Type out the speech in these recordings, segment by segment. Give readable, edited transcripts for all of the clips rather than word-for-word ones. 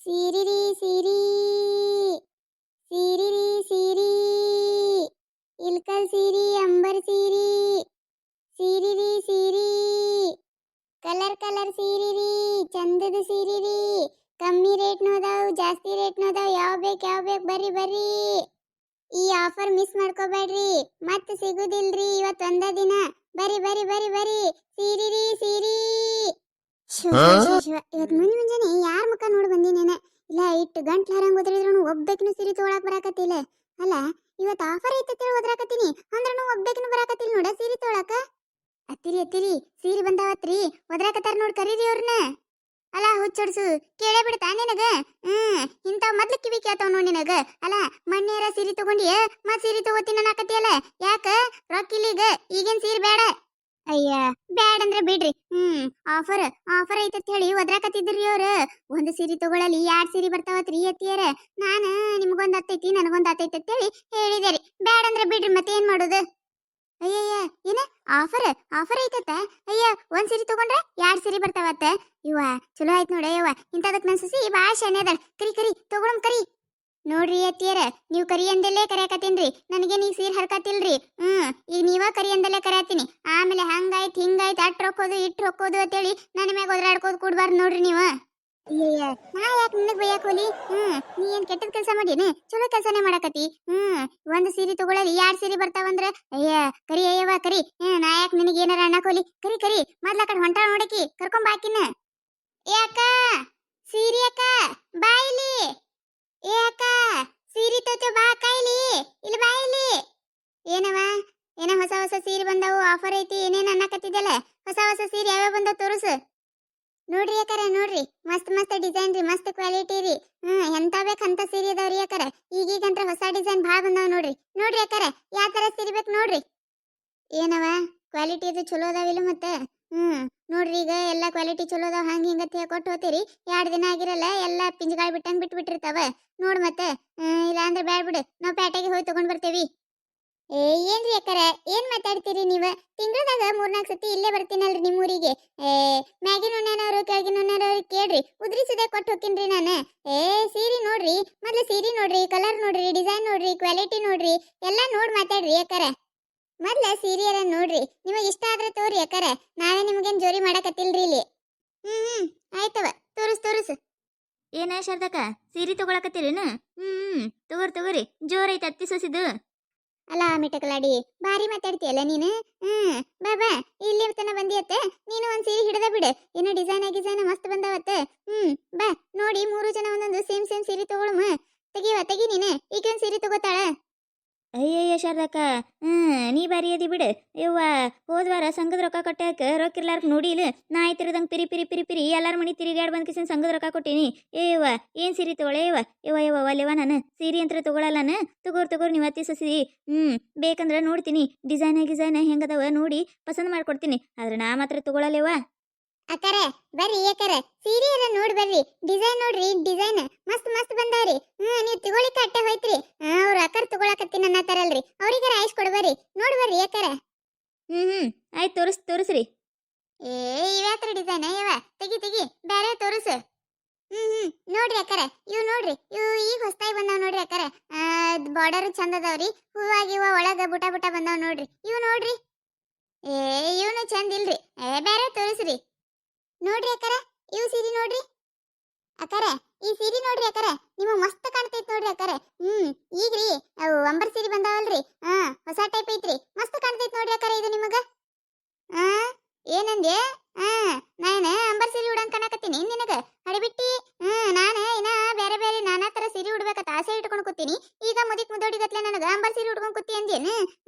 ಸೀರಿರಿ ಸೀರಿ ಸೀರಿರಿ ಸೀರಿ ಇಲ್ಕಲ್ ಸೀರಿ ಅಂಬರ್ ಸೀರಿ ಸೀರಿರಿ ಸೀರಿ ಕಲರ್ ಕಲರ್ ಸೀರಿರಿ ಚಂದದ ಸೀರಿರಿ ಕಮ್ಮಿ ರೇಟ್ ನೋದಾವ್ ಜಾಸ್ತಿ ರೇಟ್ ನೋದಾವ್ ಯಾವ ಬೇಕು ಬರ್ರಿ ಬರ್ರಿ ಈ ಆಫರ್ ಮಿಸ್ ಮಾಡ್ಕೋಬೇಡ್ರಿ ಮತ್ತೆ ಸಿಗುದಿಲ್ರಿ ಇವತ್ತು ಒಂದ ದಿನ ಬರ್ರಿ ಬರ್ರಿ ಬರ್ರಿ ಬರ್ರಿ ಸೀರಿರಿ ಸೀರಿ ಇವತ್ತು ಮುಂಜಾನೆ ಯಾರ ಮುಖ ನೋಡಿ ಬಂದಿನೇನ ಇಲ್ಲ ಇಟ್ಟು ಗಂಟ್ಲು ಹರಂಗ್ ಓದ್ರಿದ್ರು ಒಬ್ಬಕಿನ ಸೀರೆ ತಗೊಳಕ್ ಬರಾಕತ್ತಿಲ್ಲ ಅಲ್ಲ ಇವತ್ತು ಆಫರ್ ಐತೆ ಓದ್ರಾಕತ್ತೀನಿ ಅಂದ್ರೂ ಒಬ್ಬಕಿನ ಬರಾಕತ್ತಿಲ್ಲ ನೋಡ ಸೀರೆ ತಗೊಳಕ ಅತ್ತಿರಿ ಸೀರೆ ಬಂದಾವತ್ರಿ ಒದ್ರಾಕತ್ತಾರ ನೋಡ್ ಕರೀರಿ ಅವ್ರನ್ನ ಅಲ್ಲ ಹುಚ್ಚೊಡ್ಸು ಕೇಳೇ ಬಿಡ್ತಾ ನಿನಗ ಇಂಥವ್ ಮೊದ್ಲು ಕಿವಿ ಕೇಳ್ತಾವ್ ನೋಡ್ ನಿನಗ ಅಲ್ಲ ಮಣ್ಣೇರ ಸೀರೆ ತಗೊಂಡಿಯ ಮತ್ ಸೀರೆ ತಗೋತೀನಿ ಅನ್ನಕತ್ತಿಯಲ್ಲ ಯಾಕ ರೊಕ್ಕಿಲ್ಲೀಗ ಈಗೇನ್ ಸೀರೆ ಬೇಡ ಅಯ್ಯ ಬ್ಯಾಡ್ ಅಂದ್ರೆ ಬಿಡ್ರಿ ಆಫರ್ ಆಫರ್ ಐತತ್ ಹೇಳಿ ಒದ್ರಾಕತ್ತಿದ್ರಿ ಅವ್ರ ಒಂದು ಸೀರೆ ತಗೊಳಲಿ 2 ಸೀರೆ ಬರ್ತಾವತ್ರಿ ಅತ್ತಿಯರ ನಾನ ನಿಮ್ಗೊಂದ್ ಹತ್ತೈತಿ ನನಗೊಂದ್ ಹತ್ತೈತಿ ಅಂತೇಳಿ ಹೇಳಿದೇರಿ ಬ್ಯಾಡ್ ಅಂದ್ರೆ ಬಿಡ್ರಿ ಮತ್ತೆ ಏನ್ ಮಾಡೋದು ಅಯ್ಯಯ್ಯ ಏನ ಆಫರ್ ಆಫರ್ ಐತತ್ತ ಅಯ್ಯ ಒಂದ್ ಸೀರೆ ತಗೊಂಡ್ರೆ 2 ಸೀರೆ ಬರ್ತಾವತ್ತ ಇವ ಚಲೋ ಆಯ್ತು ನೋಡ ಯವ್ವ ಇಂತದಕ್ ನನ್ ಸಸಿ ಭಾಳ ಶಾನೆ ಅದಾಳ ಕರಿ ಕರಿ ತಗೊಳಮ್ ಕರಿ ನೋಡ್ರಿ ಅತ್ತಿಯರ ನೀವು ಕರಿ ಅಂದಲ್ಲೇ ಕರೆಯಕತ್ತೀನ್ರಿ ನನಗೆ ನೀ ಸೀರೆ ಹರ್ಕತಿಲ್ರಿ ಈಗ ನೀವ ಕರಿ ಅಂದಲ್ಲೇ ಕರೆಯತ್ತೀನಿ ಆಮೇಲೆ ಹಂಗಾಯ್ತು ಹಿಂಗಾಯ್ತು ಅಟ್ ರೊಕ್ಕೋದು ಇಟ್ಟು ರೊಕ್ಕೋದು ಅಂತೇಳಿ ನನ್ನ ಮ್ಯಾಗ ಒದ್ರಾಡ್ಕೋದು ಕೂಡ್ಬಾರ್ದು ನೋಡ್ರಿ ನೀವು ಅಯ್ಯಯ್ಯ ನಾ ಯಾಕೆ ನಿನಗ್ ಬೈಯಾಕ ಹೋಲಿ ನೀ ಏನ್ ಕೆಟ್ಟದ ಕೆಲಸ ಮಾಡೀನಿ ಚಲೋ ಕೆಲಸನೇ ಮಾಡಕತ್ತಿ ಒಂದ್ ಸೀರೆ ತಗೊಳ್ಳಲಿ 2 ಸೀರೆ ಬರ್ತಾವಂದ್ರ ಅಯ್ಯ ಕರಿ ಅಯ್ಯವ್ವ ಕರಿ ನಾ ಯಾಕೆ ನಿನಗೆ ಏನಾರ ಅನ್ನಕ್ ಹೋಲಿ ಕರಿ ಕರಿ ಮೊದ್ಲ ಕಡೆ ಹೊಂಟಾಳ ನೋಡಕಿ ಕರ್ಕೊಂಡ್ ಬಾಕಿನ ಏ ಅಕ್ಕ ಸೀರೆ ಅಕ್ಕ ಬಾ ಇಲ್ಲಿ ಏ ಅಕ್ಕ ಸೀರೆ ತೋತೆ ಬಾ ಅಕ್ಕ ಇಲ್ಲಿ ಬಾ ಇಲ್ಲಿ ಏನವ ಏನ ಹೊಸ ಹೊಸ ಸೀರೆ ಬಂದಾವು ಆಫರ್ ಐತಿ ಏನೇನ್ ಅನ್ನಕತ್ತಿದ್ದಲ್ಲ ಹೊಸ ಹೊಸ ಸೀರೆ ಯಾವ್ಯಾವ ಬಂದಾವ ತೋರಿಸು ನೋಡ್ರಿ ಅಕ್ಕಾರ ನೋಡ್ರಿ ಮಸ್ತ್ ಮಸ್ತ್ ಡಿಸೈನ್ ರೀ ಮಸ್ತ್ ಕ್ವಾಲಿಟಿ ರೀ ಎಂತ ಬೇಕ್ ಅಂತ ಸೀರೆ ಅದಾವ್ರಿ ಅಕ್ಕಾರ ಈಗೀಗಂತ್ರ ಹೊಸ ಡಿಸೈನ್ ಭಾಳ ಬಂದಾವ್ ನೋಡ್ರಿ ನೋಡ್ರಿ ಅಕ್ಕಾರ ಯಾವ ತರ ಸೀರೆ ಬೇಕು ನೋಡ್ರಿ ಏನವ ಕ್ವಾಲಿಟಿ ಅದು ಚಲೋ ಅದಾವಿಲ್ಲ ಮತ್ತೆ ನೋಡ್ರಿ ಈಗ ಎಲ್ಲ ಕ್ವಾಲಿಟಿ ಚಲೋ ಅದಾವ ಹಂಗ ಹಿಂಗತ್ತೆ ಕೊಟ್ಟು ಹೋಗ್ತೀರಿ 2 ದಿನ ಆಗಿರಲ್ಲ ಎಲ್ಲ ಪಿಂಜಗಾಯಿ ಬಿಟ್ಟಂಗ್ ಬಿಟ್ಬಿಟ್ಟಿರ್ತಾವ ನೋಡ್ ಮತ್ತೆ ಇಲ್ಲ ಅಂದ್ರೆ ಬ್ಯಾಡ್ ಬಿಡು ನಾವು ಪೇಟೆಗೆ ಹೋಗಿ ತಗೊಂಡ್ ಬರ್ತೇವಿ ಏನ್ರಿ ಅಕ್ಕರ ಏನ್ ಮಾತಾಡ್ತೀರಿ ನೀವ ತಿಂಗಳದಾಗ 3-4 ಸತಿ ಇಲ್ಲೇ ಬರ್ತೀನಲ್ರಿ ನಿಮ್ಮೂರಿಗೆ ಮ್ಯಾಗಿನ ಉಣ್ಣನವರು ಕೆಳಗಿನ ಉಣ್ಣನವರು ಕೇಳ್ರಿ ಉದ್ರಿಸದೆ ಕೊಟ್ಟು ಹೋಗ್ತೀನ್ರಿ ನಾನು ಸೀರೆ ನೋಡ್ರಿ ಮೊದ್ಲು ಸೀರೆ ನೋಡ್ರಿ ಕಲರ್ ನೋಡ್ರಿ ಡಿಸೈನ್ ನೋಡ್ರಿ ಕ್ವಾಲಿಟಿ ನೋಡ್ರಿ ಎಲ್ಲ ನೋಡ್ ಮಾತಾಡ್ರಿ ಅಕ್ಕರ ಮೊದ್ಲ ಸೀರಿಯರ ನೋಡ್ರಿ ನಿಮಗೆ ಇಷ್ಟ ಆದ್ರೆ ತೋರಿ ಅಕ್ಕರ ನಾವೇ ನಿಮ್ಗೇನ್ ಜೋರಿ ಮಾಡಕತ್ತಿಲ್ರಿ ಇಲ್ಲಿ ಆಯ್ತವ ತೋರಿಸು ಏನ ಶಾರದಕ್ಕ ಸೀರೆ ತಗೊಳಕತ್ತೀರೇನ ತಗೋರಿ ಜೋರೈತೆ ಅತ್ತಿ ಸೊಸಿದು ಅಲ್ಲ ಮಿಟಕಲಾಡಿ ಭಾರಿ ಮಾತಾಡ್ತೀಯಲ್ಲ ನೀನು ಬಾ ಬಾ ಇಲ್ಲಿ ತನ ಬಂದಿಯತ್ತ ನೀನು ಒಂದ್ ಸೀರೆ ಹಿಡದ ಬಿಡು ಏನೋ ಡಿಸೈನ್ ಮಸ್ತ್ ಬಂದಾವತ್ತ ಬಾ ನೋಡಿ 3 ಜನ ಒಂದೊಂದು ಸೇಮ್ ಸೀರೆ ತಗೊಳಮ ತೆಗಿ ನೀನು ಈಗ ಒಂದ್ ಸೀರೆ ತಗೋತಾಳ ಅಯ್ಯಯ್ಯ ಶಾರದಕ್ಕ ನೀ ಬಾರಿ ಅದಿ ಬಿಡು ಯವ್ವ ಹೋದ್ವಾರ ಸಂಘದ ರೊಕ್ಕ ಕೊಟ್ಟಾಕ ರೊಕ್ಕ ಇರ್ಲಾರ್ಕ ನೋಡಿಲ್ಲ ನಾ ಆಯ್ತಿರದಂಗೆ ಪಿರಿ ಎಲ್ಲಾರ ಮನಿ ತಿರುಗಾಡ್ ಬಂದ್ ಕಿಸಿನ ಸಂಘದ ರೊಕ್ಕ ಕೊಟ್ಟೀನಿ ಯವ್ವ ಏನ್ ಸೀರೆ ತಗೊಳೆ ಯವ್ವ ಅಲ್ಲೇವ ನಾನು ಸೀರೆ ಅಂತ ತಗೊಳಲ್ಲನ ತಗೋರ್ ನೀವು ಅತ್ತಿ ಸಸಿ ಬೇಕಂದ್ರ ನೋಡ್ತೀನಿ ಡಿಸೈನ್ ಹೆಂಗದವ ನೋಡಿ ಪಸಂದ್ ಮಾಡ್ಕೊಡ್ತೀನಿ ಆದ್ರೆ ನಾ ಮಾತ್ರ ತಗೊಳಲ್ಲೇವ ಅಕ್ಕರ ಬರ್ರಿ ಅಕ್ಕರ ಸೀರೆ ಎಲ್ಲ ನೋಡಿ ಬರ್ರಿ ಡಿಸೈನ್ ನೋಡ್ರಿ ಡಿಸೈನ್ ಮಸ್ತ್ ಬಂದಾವ್ರಿ ನೀವು ತಗೊಳಿಕ ಅಟ್ಟೆ ಹೋಯ್ತ್ರಿ ಅವ್ರ ಅಕ್ಕರ್ ತಗೊಳಕತ್ತೀನಿ ಅನ್ನತಾರಲ್ರಿ ಅವ್ರಿಗಾರ ಆಯ್ಸ್ ಕೊಡ್ಬರ್ರಿ ನೋಡಿ ಬರ್ರಿ ಅಕ್ಕರ ಆಯ್ತು ತೋರಿಸ್ರಿ ಇವ್ಯಾತ್ರ ಡಿಸೈನ್ ಇವ ತೆಗಿ ಬೇರೆ ತೋರಿಸು ನೋಡ್ರಿ ಅಕ್ಕರ ಇವ್ ನೋಡ್ರಿ ಇವ್ ಈಗ ಹೊಸದಾಗಿ ಬಂದಾವ್ ನೋಡ್ರಿ ಅಕ್ಕರ ಬಾರ್ಡರ್ ಚಂದ ಅದಾವ್ರಿ ಹೂವಾಗಿವ ಒಳಗ ಬುಟ ಬಂದಾವ್ ನೋಡ್ರಿ ಇವ್ ನೋಡ್ರಿ ಇವನು ಚಂದ ಇಲ್ರಿ ಬೇರೆ ತೋರಿಸ್ರಿ ನೋಡ್ರಿ ಅಕ್ಕರ ಇವ್ ಸೀರೆ ನೋಡ್ರಿ ಅಕ್ಕರ ಈ ಸೀರೆ ನೋಡ್ರಿ ಅಕ್ಕರ ನಿಮ್ಮ ಮಸ್ತ್ ಕಾಣ್ತೈತ್ ನೋಡ್ರಿ ಅಕ್ಕರ ಈಗ್ರಿ ಅವು ಅಂಬರ್ ಸೀರೆ ಬಂದಾವಲ್ರಿ ಹೊಸ ಟೈಪ್ ಐತ್ರಿ ಮಸ್ತ್ ಕಾಣ್ತೈತ್ ನೋಡ್ರಿ ಅಕ್ಕರ ಇದು ನಿಮಗ ಏನಂದೆ ನಾನು ಅಂಬರ್ ಸೀರೆ ಉಡಂಗ್ ಕಾಣಕತ್ತೀನಿ ನಿನಗ ಹಡಿಬಿಟ್ಟಿ ನಾನು ಇನ್ನ ಬೇರೆ ನಾನಾ ತರ ಸೀರೆ ಉಡ್ಬೇಕಂತ ಆಸೆ ಇಟ್ಕೊಂಡು ಕೂತೀನಿ ಈಗ ಮುದೋಡಿಗತ್ಲೆ ನನಗ ಅಂಬರ್ ಸೀರೆ ಉಡ್ಕೊಂಡ್ ಕೂತಿ ಅಂದೇನು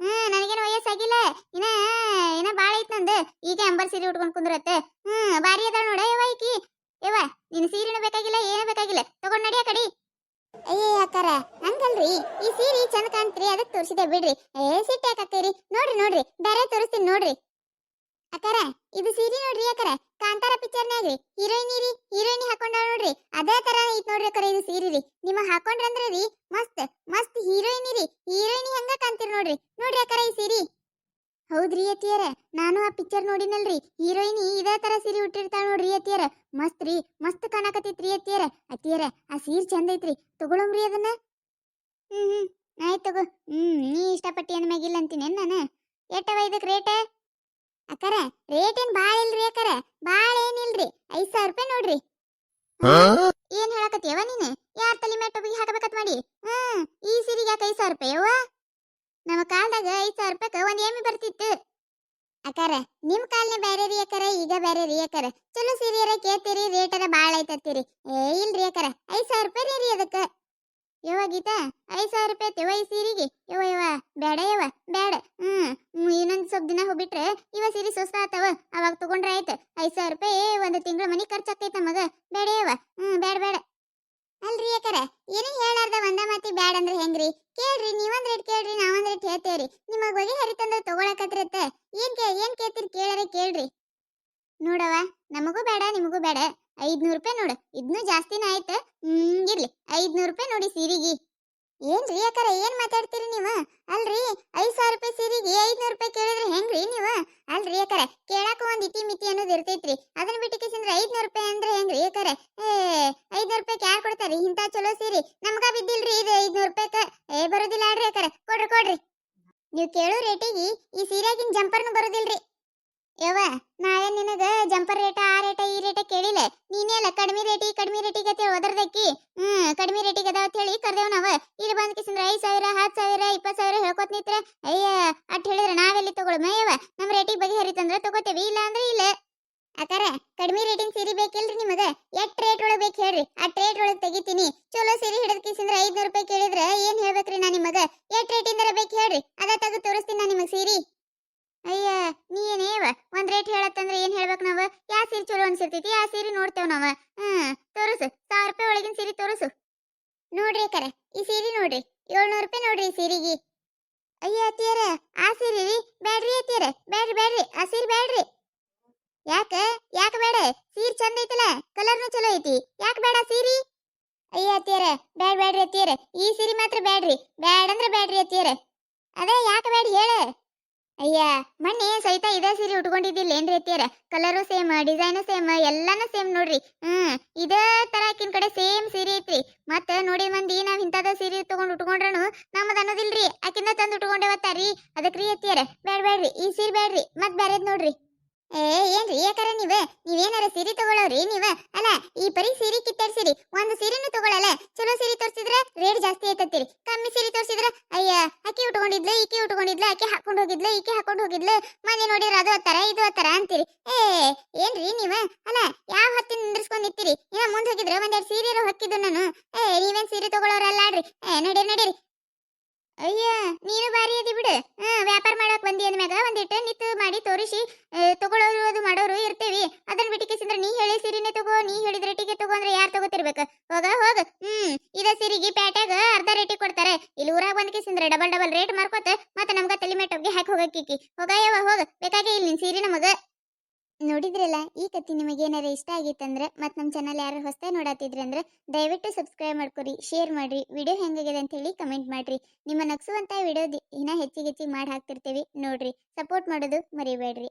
ನನಗೇನು ವಯಸ್ಸಾಗಿಲ್ಲ ಇನ್ನ ಬಾಳ ಐತ್ ನಂದು ಈಗ ಅಂಬರ್ ಸೀರೆ ಉಟ್ಕೊಂಡ್ ಕುಂದ್ರತ್ತೆ ಬಾರಿ ಅದ ನೋಡ ಯವ್ವ ನಿನ್ ಸೀರೆನೂ ಬೇಕಾಗಿಲ್ಲ ಏನು ಬೇಕಾಗಿಲ್ಲ ತಗೊಂಡ್ ನಡಿಯ ಕಡಿ ಅಯ್ಯೇ ಅಕ್ಕಾರ ಹಂಗಲ್ರಿ ಈ ಸೀರೆ ಚಂದ ಕಾಣ್ತ್ರಿ ಅದಕ್ಕೆ ತೋರಿಸಿದೆ ಬಿಡ್ರಿ ಸಿಟ್ಟು ಯಾಕಾಗ್ತೀರಿ ನೋಡ್ರಿ ಬೇರೆ ತೋರಿಸ್ತೀನಿ ನೋಡ್ರಿ ಅಕ್ಕಾರ ಇದು ಸೀರೆ ನೋಡ್ರಿ ಅಕ್ಕಾರ ಕಾಂತಾರ ಪಿಕ್ಚರ್ನಾಗ್ರಿ ಹೀರೋಯಿನಿ ಹಾಕೊಂಡಾಳ ನೋಡ್ರಿ ಅದೇ ತರ ಐತ್ ನೋಡ್ರಿ ಅಕ್ಕಾರ ಇದು ಸೀರೆ ರೀ ನಿಮ್ಮ ಹಾಕೊಂಡ್ರಂದ್ರ ರೀ ಮಸ್ತ್ ಹೀರೋಯಿನಿ ಹಂಗ ಕಾಣ್ತೀರಿ ನೋಡ್ರಿ ಅಕ್ಕಾರ ಈ ಸೀರೆ ಹೌದ್ರಿ ಅತ್ತಿಯರ, ನಾನು ಆ ಪಿಕ್ಚರ್ ನೋಡಿನಲ್ರಿ. ಹೀರೋಯಿನಿ ಇದೇ ತರ ಸೀರೆ ಉಟ್ಟಿರ್ತಾಳ ನೋಡ್ರಿ ಅತ್ತಿಯರ. ಮಸ್ತ್ ರೀ, ಮಸ್ತ್ ಕಾಣಕತ್ತೈತ್ರಿ ಅತ್ತಿಯರ. ಅತ್ತಿಯರ ಆ ಸೀರೆ ಚಂದ ಐತ್ರಿ, ತಗೊಳಮ್ರಿ ಅದನ್ನ. ಹ್ಮ್ ಆಯ್ತು ತಗೋ. ನೀ ಇಷ್ಟಪಟ್ಟಿ ಅಂದ್ಮ್ಯಾಗಿಲ್ಲ ಅಂತೀನಿ ನಾನು. ಎಟ್ಟವ ಇದಕ್ ರೇಟ್? ಅಕ್ಕರ ರೇಟ್ ಏನ್ ಬಾಳ ಇಲ್ರಿ ಅಕ್ಕರ, ಬಾಳ ಏನಿಲ್ರಿ, 5,000 ರೂಪಾಯಿ ನೋಡ್ರಿ. ಏನ್ ಹೇಳಕತ್ತೀಯವ ನೀನು? ಯಾರ ತಲೆ ಮೇಲೆ ಟೊಪಿಗೆ ಹಾಕಬೇಕತ್ ಮಾಡಿ? ಈ ಸೀರೆಗೆ ಯಾಕೆ 5,000 ರೂಪಾಯಿ ಅವ್ವ? ನಮ್ಮ ಕಾಲದಾಗ 5,000 ರೂಪಾಯಿಗೆ ಒಂದ್ ಎಮ್ಮಿ ಬರ್ತಿತ್ತು. ಅಕ್ಕಾರ ನಿಮ್ ಕಾಲ್ನೇ ಬೇರೆ ರೀ ಅಕ್ಕಾರ, ಈಗ ಬೇರೆ ರೀ ಅಕ್ಕಾರ. ಚಲೋ ಸೀರೆಯರ ಕೇಳ್ತೀರಿ, ರೇಟರ ಬಾಳ ಐತತ್ತೀರಿ. ಇಲ್ರಿ ಅಕ್ಕಾರ, 5,000 ರೂಪಾಯಿ ರೀ ಅದಕ್ಕ. ಯವ್ವ ಗೀತಾ, 5,000 ರೂಪಾಯಿ ಐತಿವ ಈ ಸೀರೆಗೆ? ಯವ್ವ ಬೇಡ ಯವ್ವ ಬೇಡ. ಇನ್ನೊಂದ್ ಸ್ವಲ್ಪ ದಿನ ಹೋಗ್ಬಿಟ್ರೆ ಇವ ಸೀರೆ ಸ್ವಸ್ತ ಆತವ, ಅವಾಗ ತಗೊಂಡ್ರೆ ಆಯ್ತು. 5,000 ರೂಪಾಯಿ ಒಂದು ತಿಂಗಳ ಮನಿ ಖರ್ಚಾಕೈತ ನಮಗ. ಬೇಡ ಯವ್ವ, ಬೇಡ ಬೇಡ. ಅಲ್ರಿ ಅಕ್ಕಾರ, ಏನೇ ಹೇಳಾರ್ದ ಒಂದ ಮಾತಿ ಬ್ಯಾಡ ಅಂದ್ರೆ ಹೆಂಗ್ರಿ? ಕೇಳ್ರಿ, ನೀವೊಂದ್ ರೇಟ್ ಕೇಳ್ರಿ, ನಾವೊಂದ್ ರೇಟ್ ಹೇಳ್ತೇವ್ರಿ. ನಿಮಗ್ ಬಗೆ ಹರಿತಂದ್ರ ತಗೊಳಕತ್ರತ್ತ. ಏನ್ ಕೇಳ್ತೀರಿ ಕೇಳರೆ ಕೇಳ್ರಿ. ನೋಡವ, ನಮಗೂ ಬೇಡ ನಿಮಗೂ ಬೇಡ, 500 ರೂಪಾಯಿ ನೋಡು. ಇದ್ನು ಜಾಸ್ತಿನ ಆಯ್ತು. ಇರ್ಲಿ, 500 ರೂಪಾಯಿ ನೋಡಿ ಸೀರೆಗಿ. ಏನ್ರಿ ಅಕ್ಕಾರ ಏನ್ ಮಾತಾಡ್ತೀರಿ ನೀವ? ಅಲ್ರಿ, 5,000 ರೂಪಾಯಿ ಸೀರೆಗೆ 500 ರೂಪಾಯಿ ಕೇಳಿದ್ರೆ ಹೆಂಗ್ರಿ ನೀವ? ಅಲ್ರಿ ಅಕ್ಕಾರ, ಕೇಳಾಕ ಒಂದ್ ಇತಿ ಮಿತಿ ಅನ್ನೋದು ಇರ್ತೈತ್ರಿ. ಅದನ್ನ ಬಿಟ್ಟು ಕೇಸಿಂದ್ರೆ 500 ರೂಪಾಯಿ ಅಂದ್ರೆ ಹೆಂಗ್ರಿ ಅಕ್ಕಾರ? 500 ರೂಪಾಯಿ ಯಾರು ಕೊಡ್ತಾರಿ ಇಂತ ಚಲೋ ಸೀರೆ? ನಮ್ಗ ಬಿದ್ದಿಲ್ರಿ ಇದು 500 ರೂಪಾಯಿಕ. ಬರೋದಿಲ್ಲ ಅಲ್ರಿ ಅಕ್ಕಾರ, ಕೊಡ್ರಿ ಕೊಡ್ರಿ. ನೀವು ಕೇಳೋ ರೇಟಿಗೆ ಈ ಸೀರೆಗಿನ್ ಜಂಪರ್ನು ಬರೋದಿಲ್ರಿ. ಯವ್ವ, ನಾವೇನ್ ನಿನಗ ಜಂಪರ್ ರೇಟ ಆ ರೇಟ ಈ ರೇಟ ಕೇಳಿಲ್ಲ. ನೀನೇ ಅಲ್ಲ ಕಡಿಮೆ ರೇಟಿಗೆ ಅಂತ ಹೇಳಿ ಒದರ್ದಕ್ಕಿ. ಕಡಿಮೆ ರೇಟಿಗೆ ಅದಾವ ಅಂತ ಹೇಳಿ ಕರ್ದೇವ್ ನಾವ. ಇಲ್ಲಿ ಬಂದ್ ಕಿಸಿಂದ್ರ 5,000 10,000 20,000 ಹೇಳ್ಕೊತ್ ನಿತ್ರ. ಅಯ್ಯ ಅಟ್ ಹೇಳಿದ್ರೆ ನಾವೆಲ್ಲಿ ತಗೊಳ್ಮಯ್ಯವ? ನಮ್ಮ ರೇಟಿಗೆ ಬಗೆ ಹರಿತಂದ್ರ ತಗೋತೇವಿ, ಇಲ್ಲ ಅಂದ್ರೆ ಇಲ್ಲ. ಅಕ್ಕಾರ ಕಡಿಮೆ ರೇಟಿನ ಸೀರೆ ಬೇಕಿಲ್ರಿ ನಿಮಗ? ಎಷ್ಟ್ ರೇಟ್ ಒಳಗ್ ಬೇಕು ಹೇಳ್ರಿ, ಅಟ್ ರೇಟ್ ಒಳಗ್ ತೆಗಿತೀನಿ. ಚಲೋ ಸೀರೆ ಹಿಡಿದ್ ಕಿಸಿಂದ್ರ 500 ರೂಪಾಯಿ ಕೇಳಿದ್ರ ಏನ್ ಹೇಳ್ಬೇಕ್ರಿ ನಾ ನಿಮಗ? ಎಷ್ಟ್ ರೇಟಿಂದರ ಬೇಕು ಹೇಳ್ರಿ, ಅದ ತೆಗೆದು ತೋರಿಸ್ತೀನಿ ನಾ ನಿಮಗ್ ಸೀರೆ. ಅಯ್ಯ ನೀ ಏನೇವ ಒಂದ್ ರೇಟ್ ಹೇಳತ್ತಂದ್ರೆ ಏನ್ ಹೇಳ್ಬೇಕು ನಾವ? ಯಾ ಸೀರೆ ಚಲೋ ಅನ್ಸಿರ್ತೈತಿ ಆ ಸೀರೆ ನೋಡ್ತೇವ್ ನಾವ. ತೋರಿಸು, 1,000 ರೂಪಾಯಿ ಒಳಗಿನ ಸೀರೆ ತೋರಿಸು. ನೋಡ್ರಿ ಅಕ್ಕಾರ, ಈ ಸೀರೆ ನೋಡ್ರಿ, 700 ರೂಪಾಯಿ ನೋಡ್ರಿ ಈ ಸೀರೆಗಿ. ಅಯ್ಯ ಅತ್ತಿಯರ, ಆ ಸೀರೆ ರೀ ಬ್ಯಾಡ್ರಿ ಅತ್ತಿಯರ, ಬ್ಯಾಡ್ರಿ ಆ ಸೀರೆ ಬ್ಯಾಡ್ರಿ. ಯಾಕ ಯಾಕ ಬೇಡ? ಸೀರೆ ಚಂದ ಐತಲ್ಲ, ಕಲರ್ನು ಚಲೋ ಐತಿ, ಯಾಕೆ ಬೇಡ ಸೀರೆ? ಅಯ್ಯ ಅತ್ತಿಯರ ಬ್ಯಾಡ್ರಿ ಅತ್ತಿಯರ, ಈ ಸೀರೆ ಮಾತ್ರ ಬ್ಯಾಡ್ರಿ, ಬ್ಯಾಡಂದ್ರ ಬ್ಯಾಡ್ರಿ ಅತ್ತಿಯರ. ಅದೇ ಯಾಕೆ ಬ್ಯಾಡ ಹೇಳ? ಅಯ್ಯ ಮೊನ್ನೆ ಸಹಿತ ಇದೇ ಸೀರೆ ಉಟ್ಕೊಂಡಿದ್ದಿಲ್ಲ ಏನ್ರಿ ಅತ್ತಿಯರ? ಕಲರು ಸೇಮ್, ಡಿಸೈನು ಸೇಮ್, ಎಲ್ಲಾನು ಸೇಮ್ ನೋಡ್ರಿ. ಇದೇ ತರ ಆಕಿನ ಕಡೆ ಸೇಮ್ ಸೀರೆ ಐತ್ರಿ. ಮತ್ತ ನೋಡಿದ ಮಂದಿ ನಾವ್ ಇಂಥದ ಸೀರೆ ತಗೊಂಡ್ ಉಟ್ಕೊಂಡ್ರನು ನಮ್ಮದ್ ಅನ್ನೋದಿಲ್ರಿ, ಆಕಿನ ತಂದು ಉಟ್ಕೊಂಡೇವತ್ತಾರಿ. ಅದಕ್ರಿ ಅತ್ತಿಯರ ಬ್ಯಾಡ್ರಿ, ಈ ಸೀರೆ ಬ್ಯಾಡ್ರಿ, ಮತ್ ಬ್ಯಾರೇದ್ ನೋಡ್ರಿ. ಏನ್ರಿ ಯಾಕಾರ ನೀವೇನಾರ ಸೀರೆ ತಗೊಳ್ಳೋರಿ ನೀವ? ಅಲ್ಲ, ಈ ಪರಿ ಸೀರೆ ಕಿತ್ತಾಡ್ಸಿರಿ, ಒಂದು ಸೀರೆನು ತಗೊಳಲ್ಲ. ಚಲೋ ಸೀರೆ ತೋರಿಸಿದ್ರ ರೇಟ್ ಜಾಸ್ತಿ ಐತತ್ತೀರಿ, ಕಮ್ಮಿ ಸೀರೆ ತೋರಿಸಿದ್ರ ಅಯ್ಯ ಆಕಿ ಉಟ್ಕೊಂಡಿದ್ಲ ಈಕಿ ಉಟ್ಕೊಂಡಿದ್ಲ, ಆಕಿ ಹಾಕೊಂಡ್ ಹೋಗಿದ್ಲ ಈಕಿ ಹಾಕೊಂಡ್ ಹೋಗಿದ್ಲ, ಮಂದಿ ನೋಡಿದ್ರ ಅದು ಅತ್ತಾರ ಇದು ಅತ್ತಾರ ಅಂತೀರಿ. ಏನ್ರಿ ನೀವ? ಅಲ್ಲ, ಯಾವ ಹತ್ತಿ ನಿಂದ್ರಿಸ್ಕೊಂಡ್ ನಿಂತೀರಿ? ಇನ್ನ ಮುಂದ್ ಹೋಗಿದ್ರ ಒಂದೆರಡು ಸೀರೆ ಹಾಕಿದ್ದು ನಾನು. ನೀವೇನ್ ಸೀರೆ ತಗೊಳ್ಳೋರಲ್ಲ ಆಡ್ರಿ. ನಡೀರಿ. ಅಯ್ಯ ನೀನು ಬಾರಿ ಅದಿ ಬಿಡು. ವ್ಯಾಪಾರ ಮಾಡಕ್ ಬಂದಿ ಅಂದ್ಮ್ಯಾಗ ಒಂದಿಟ್ಟು ನಿತ್ತು ಮಾಡಿ ತೋರಿಸಿ ತಗೊಳ್ಳೋರು ಅದು ಮಾಡೋರು ಇರ್ತೇವಿ. ಅದನ್ನ ಬಿಟ್ಟು ಕೇಸಿಂದ್ರ ನೀ ಹೇಳಿ ಸೀರೆನೆ ತಗೋ, ನೀ ಹೇಳಿದ ರೇಟಿಗೆ ತಗೋ ಅಂದ್ರೆ ಯಾರು ತಗೋತಿರ್ಬೇಕ? ಹೋಗ. ಇದ ಸೀರೆಗೆ ಪ್ಯಾಟ್ಯಾಗ ಅರ್ಧ ರೇಟಿಗೆ ಕೊಡ್ತಾರೆ. ಇಲ್ಲಿ ಊರಾಗ ಬಂದ್ ಕೇಸಿಂದ್ರ ಡಬಲ್ ರೇಟ್ ಮಾರ್ಕೋತ ಮತ್ತೆ ನಮ್ಗ ತಲೆ ಮೇಟೊಬ್ಗೆ ಹಾಕಿ ಹೋಗಕ್ಕಿಕ್ಕಿ. ಹೋಗ ಬೇಕಾಗೆ ಇಲ್ಲಿ ನಿನ್ ಸೀರೆ ನಮಗ. ನೋಡಿದ್ರಲ್ಲ, ಈ ಕತ್ತಿ ನಿಮಗೇನಾರ ಇಷ್ಟ ಆಗಿತ್ತಂದ್ರೆ ಮತ್ತು ನಮ್ಮ ಚಾನಲ್ ಯಾರು ಹೊಸದಾಗಿ ನೋಡತ್ತಿದ್ರಿ ಅಂದ್ರೆ ದಯವಿಟ್ಟು ಸಬ್ಸ್ಕ್ರೈಬ್ ಮಾಡ್ಕೊರಿ, ಶೇರ್ ಮಾಡ್ರಿ, ವಿಡಿಯೋ ಹೆಂಗಾಗಿದೆ ಅಂತ ಹೇಳಿ ಕಮೆಂಟ್ ಮಾಡ್ರಿ. ನಿಮ್ಮ ನಗಿಸುವಂಥ ವಿಡಿಯೋ ಇನ್ನೂ ಹೆಚ್ಚಿಗೆ ಮಾಡಿ ಹಾಕ್ತಿರ್ತೀವಿ ನೋಡ್ರಿ. ಸಪೋರ್ಟ್ ಮಾಡೋದು ಮರಿಬೇಡ್ರಿ.